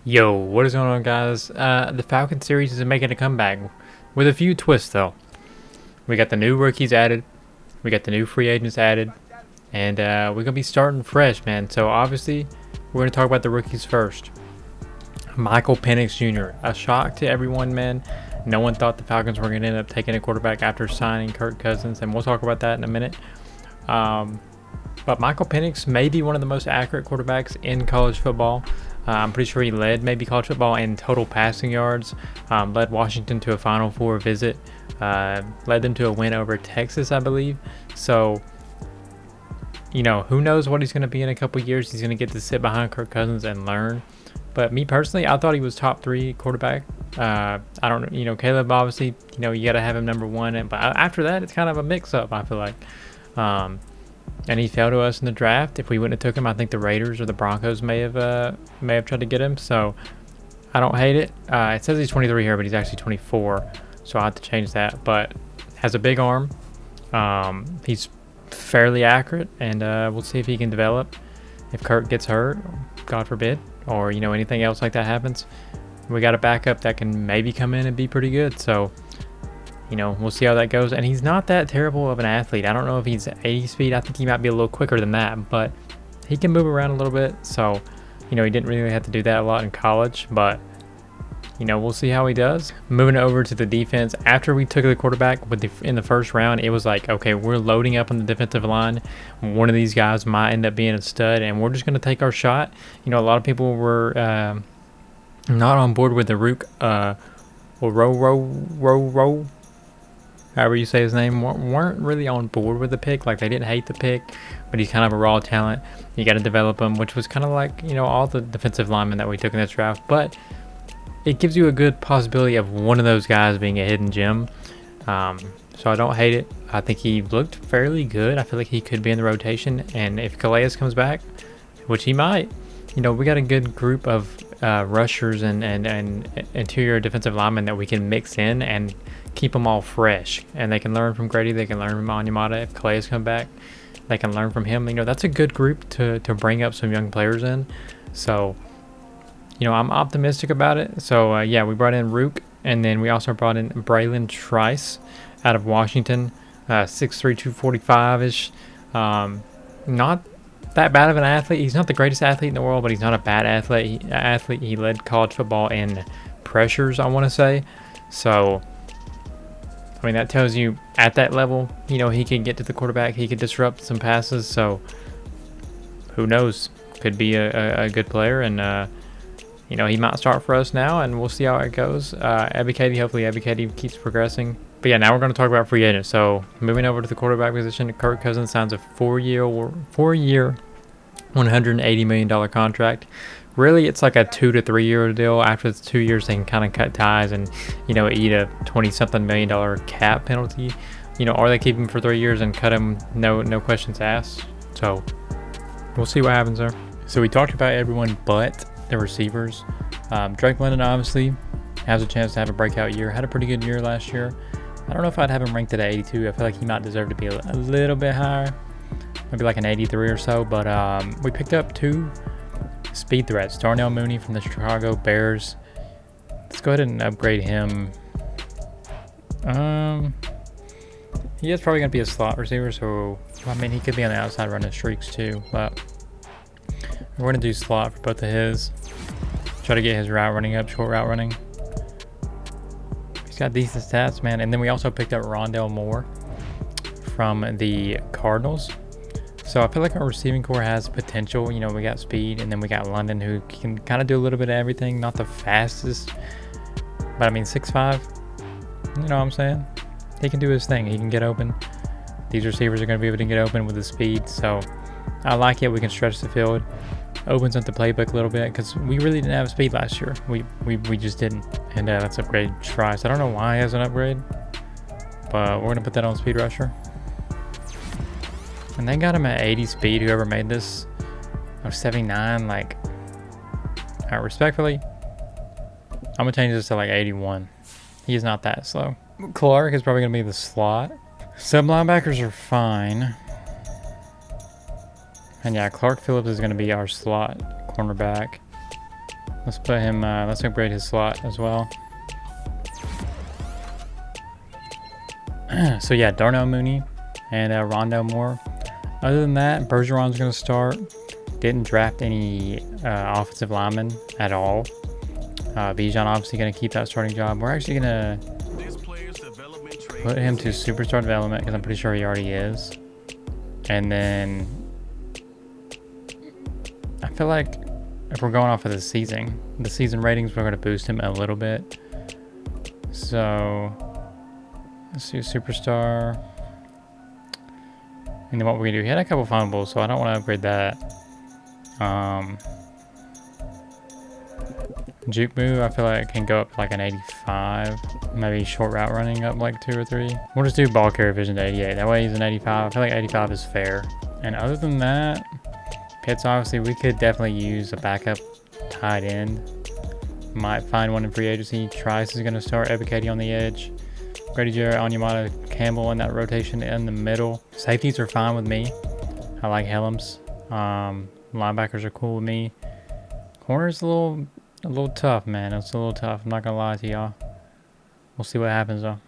Yo, what is going on, guys? The Falcons series is making a comeback with a few twists, though. We got the new rookies added, we got the new free agents added, and we're gonna be starting fresh, man. So obviously, we're gonna talk about the rookies first. Michael Penix Jr. A shock to everyone, man. No one thought the Falcons were gonna end up taking a quarterback after signing Kirk Cousins, and we'll talk about that in a minute. But Michael Penix may be one of the most accurate quarterbacks in college football. I'm pretty sure he led maybe college football in total passing yards, led Washington to a Final Four visit, led them to a win over Texas, I believe. So, who knows what he's going to be in a couple years. He's going to get to sit behind Kirk Cousins and learn. But me personally, I thought he was top 3 quarterback. I don't know, Caleb obviously, you got to have him number 1. But after that, it's kind of a mix-up, I feel like. And he fell to us in the draft. If we wouldn't have took him, I think the Raiders or the Broncos may have tried to get him. So I don't hate it. It says he's 23 here, but he's actually 24. So I have to change that. But has a big arm. He's fairly accurate, and we'll see if he can develop. If Kirk gets hurt, God forbid, or anything else like that happens, we got a backup that can maybe come in and be pretty good. So. We'll see how that goes. And he's not that terrible of an athlete. I don't know if he's 80 speed. I think he might be a little quicker than that, but he can move around a little bit. So, he didn't really have to do that a lot in college, but, we'll see how he does. Moving over to the defense. After we took the quarterback in the first round, it was like, okay, we're loading up on the defensive line. One of these guys might end up being a stud, and we're just going to take our shot. A lot of people were not on board with the Rook, however you say his name, weren't really on board with the pick. Like, they didn't hate the pick, but he's kind of a raw talent. You got to develop him, which was kind of like, all the defensive linemen that we took in this draft. But it gives you a good possibility of one of those guys being a hidden gem. So I don't hate it. I think he looked fairly good. I feel like he could be in the rotation. And if Calais comes back, which he might, we got a good group of rushers and interior defensive linemen that we can mix in and keep them all fresh, and they can learn from Grady, they can learn from Onyemata. If Calais come back, they can learn from him. That's a good group to bring up some young players in. So I'm optimistic about it. So yeah, we brought in Rook, and then we also brought in Braylon Trice out of Washington, 6'3", 245 ish. Not that bad of an athlete. He's not the greatest athlete in the world, but he's not a bad athlete. He led college football in pressures, I want to say. So that tells you at that level, he can get to the quarterback. He could disrupt some passes. So who knows? Could be a good player. And, he might start for us now, and we'll see how it goes. Hopefully Ebiketie keeps progressing. But yeah, now we're going to talk about free agents. So moving over to the quarterback position, Kirk Cousins signs a four-year, $180 million contract. Really, it's like a 2 to 3 year deal. After the 2 years, they can kind of cut ties and, eat a $20-something million cap penalty. Or they keep him for 3 years and cut him, no questions asked. So we'll see what happens there. So we talked about everyone but the receivers. Drake London obviously has a chance to have a breakout year. Had a pretty good year last year. I don't know if I'd have him ranked at 82. I feel like he might deserve to be a little bit higher. Maybe like an 83 or so. But we picked up 2 speed threats. Darnell Mooney from the Chicago Bears. Let's go ahead and upgrade him. He is probably going to be a slot receiver, so he could be on the outside running streaks too. But we're going to do slot for both of his. Try to get his route running up, short route running. He's got decent stats, man. And then we also picked up Rondell Moore from the Cardinals. So I feel like our receiving core has potential. We got speed, and then we got London, who can kind of do a little bit of everything. Not the fastest, but 6'5". You know what I'm saying? He can do his thing. He can get open. These receivers are going to be able to get open with the speed. So I like it. We can stretch the field. Opens up the playbook a little bit, because we really didn't have speed last year. We just didn't. And that's upgrade Trice. I don't know why he has an upgrade, but we're going to put that on speed rusher. And they got him at 80 speed, whoever made this. 79, respectfully, I'm going to change this to 81. He's not that slow. Clark is probably going to be the slot. Sub linebackers are fine. And yeah, Clark Phillips is going to be our slot cornerback. Let's put him, let's upgrade his slot as well. So yeah, Darnell Mooney and Rondell Moore. Other than that, Bergeron's going to start. Didn't draft any offensive linemen at all. Bijan obviously going to keep that starting job. We're actually going to put him to superstar development because I'm pretty sure he already is. And then I feel like if we're going off of the season ratings, we're going to boost him a little bit. So let's do superstar. And then what we're going to do, he had a couple fumbles, so I don't want to upgrade that. Juke move, I feel like can go up like an 85. Maybe short route running up like 2 or 3. We'll just do ball carrier vision to 88. That way he's an 85. I feel like 85 is fair. And other than that, Pitts, obviously, we could definitely use a backup tight end. Might find one in free agency. Trice is going to start. Ebiketie on the edge. Grady Jarrett, Onyemata, Campbell in that rotation in the middle. Safeties are fine with me. I like Helms. Linebackers are cool with me. Corner's a little tough, man. It's a little tough. I'm not going to lie to y'all. We'll see what happens, though.